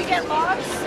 get lost?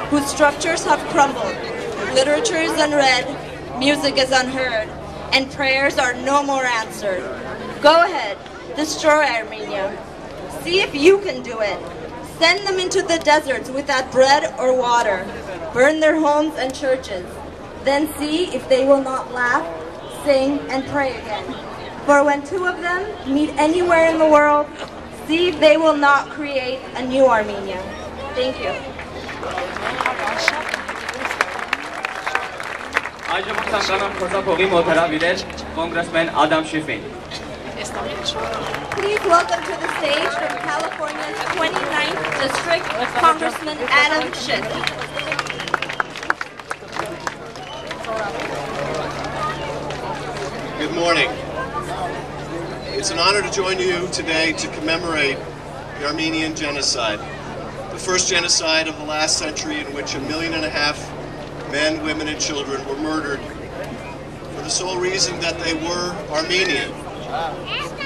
Whose structures have crumbled, literature is unread, music is unheard, and prayers are no more answered. Go ahead, destroy Armenia. See if you can do it. Send them into the deserts without bread or water. Burn their homes and churches. Then see if they will not laugh, sing, and pray again. For when two of them meet anywhere in the world, see if they will not create a new Armenia. Thank you. Congressman Adam Schiff. Please welcome to the stage from California's 29th District, Congressman Adam Schiff. Good morning. It's an honor to join you today to commemorate the Armenian genocide, the first genocide of the last century in which 1.5 million men, women, and children were murdered for the sole reason that they were Armenian.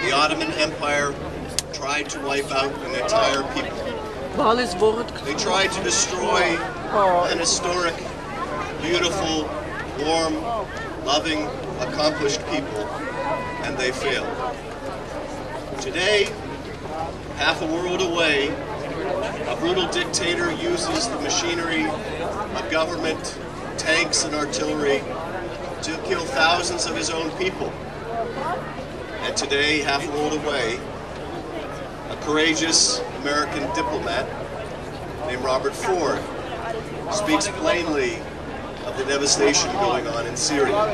The Ottoman Empire tried to wipe out an entire people. They tried to destroy an historic, beautiful, warm, loving, accomplished people, and they failed. Today, half a world away, a brutal dictator uses the machinery of government, tanks, and artillery to kill thousands of his own people. And today, half a world away, a courageous American diplomat named Robert Ford speaks plainly of the devastation going on in Syria.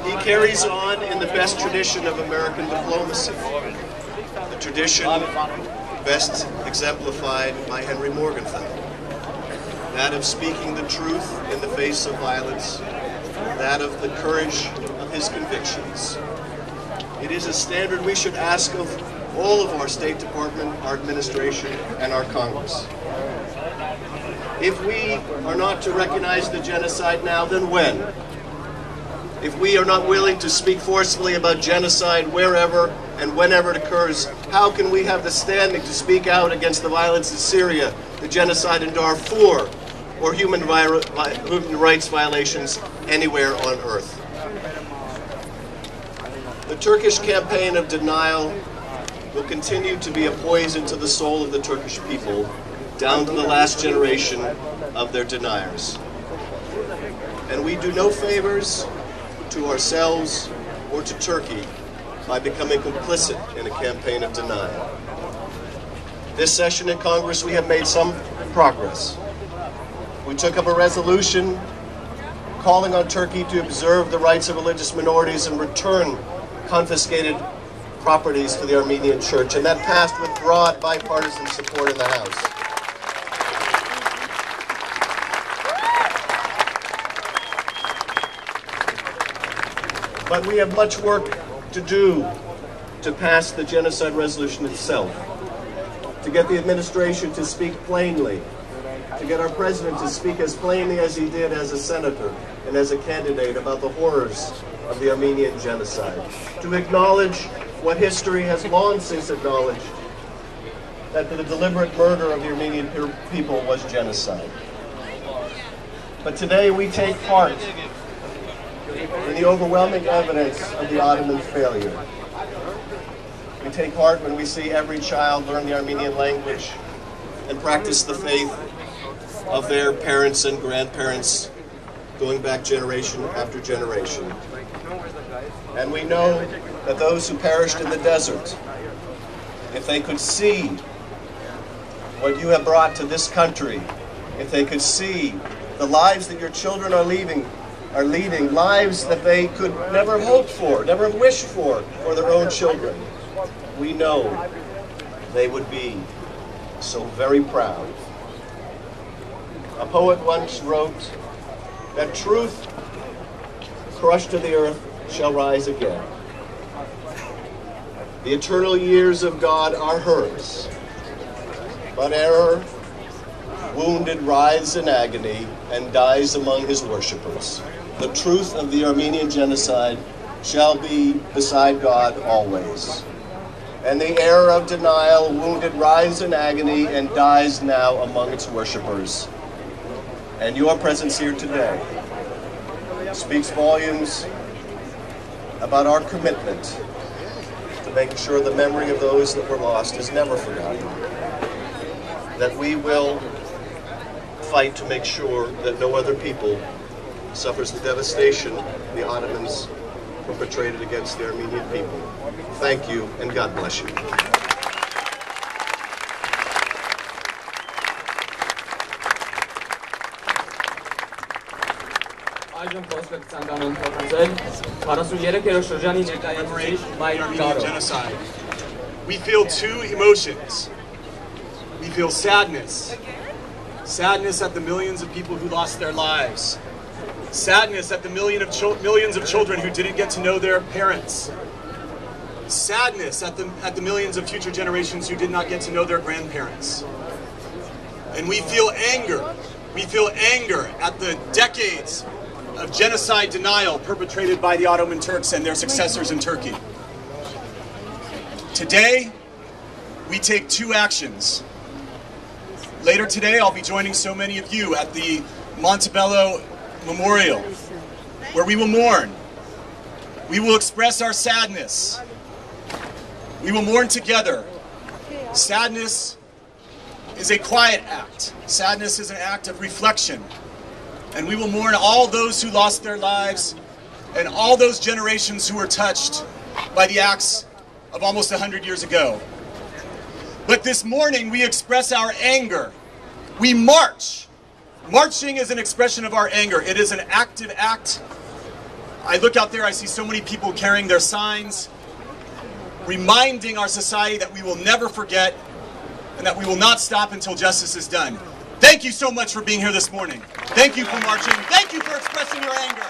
He carries on in the best tradition of American diplomacy, the tradition best exemplified by Henry Morgenthau, that of speaking the truth in the face of violence, that of the courage of his convictions. It is a standard we should ask of all of our State Department, our administration, and our Congress. If we are not to recognize the genocide now, then when? If we are not willing to speak forcefully about genocide wherever and whenever it occurs, how can we have the standing to speak out against the violence in Syria, the genocide in Darfur, or human rights violations anywhere on earth? The Turkish campaign of denial will continue to be a poison to the soul of the Turkish people, down to the last generation of their deniers. And we do no favors to ourselves or to Turkey by becoming complicit in a campaign of denial. This session in Congress, we have made some progress. We took up a resolution calling on Turkey to observe the rights of religious minorities and return confiscated properties to the Armenian Church, and that passed with broad bipartisan support in the House. But we have much work to do to pass the genocide resolution itself, to get the administration to speak plainly, to get our president to speak as plainly as he did as a senator and as a candidate about the horrors of the Armenian genocide, to acknowledge what history has long since acknowledged, that the deliberate murder of the Armenian people was genocide. But today we take part in the overwhelming evidence of the Ottoman failure. We take heart when we see every child learn the Armenian language and practice the faith of their parents and grandparents going back generation after generation. And we know that those who perished in the desert, if they could see what you have brought to this country, if they could see the lives that your children are leading, lives that they could never hope for, never wish for their own children, we know they would be so very proud. A poet once wrote that truth crushed to the earth shall rise again. The eternal years of God are hers, but error, wounded, writhes in agony and dies among his worshippers. The truth of the Armenian genocide shall be beside God always. And the error of denial, wounded, writhes in agony and dies now among its worshippers. And your presence here today speaks volumes about our commitment to making sure the memory of those that were lost is never forgotten. That we will fight to make sure that no other people suffers the devastation the Ottomans perpetrated against the Armenian people. Thank you, and God bless you. Genocide. We feel two emotions. We feel sadness. Sadness at the millions of people who lost their lives. Sadness at the millions of children who didn't get to know their parents. Sadness at the millions of future generations who did not get to know their grandparents. And we feel anger. We feel anger at the decades of genocide denial perpetrated by the Ottoman Turks and their successors in Turkey. Today, we take two actions. Later today, I'll be joining so many of you at the Montebello Memorial, where we will mourn. We will express our sadness. We will mourn together. Sadness is a quiet act. Sadness is an act of reflection. And we will mourn all those who lost their lives and all those generations who were touched by the acts of almost 100 years ago. But this morning we express our anger. We march. Marching is an expression of our anger. It is an active act. I look out there, I see so many people carrying their signs, reminding our society that we will never forget and that we will not stop until justice is done. Thank you so much for being here this morning. Thank you for marching. Thank you for expressing your anger.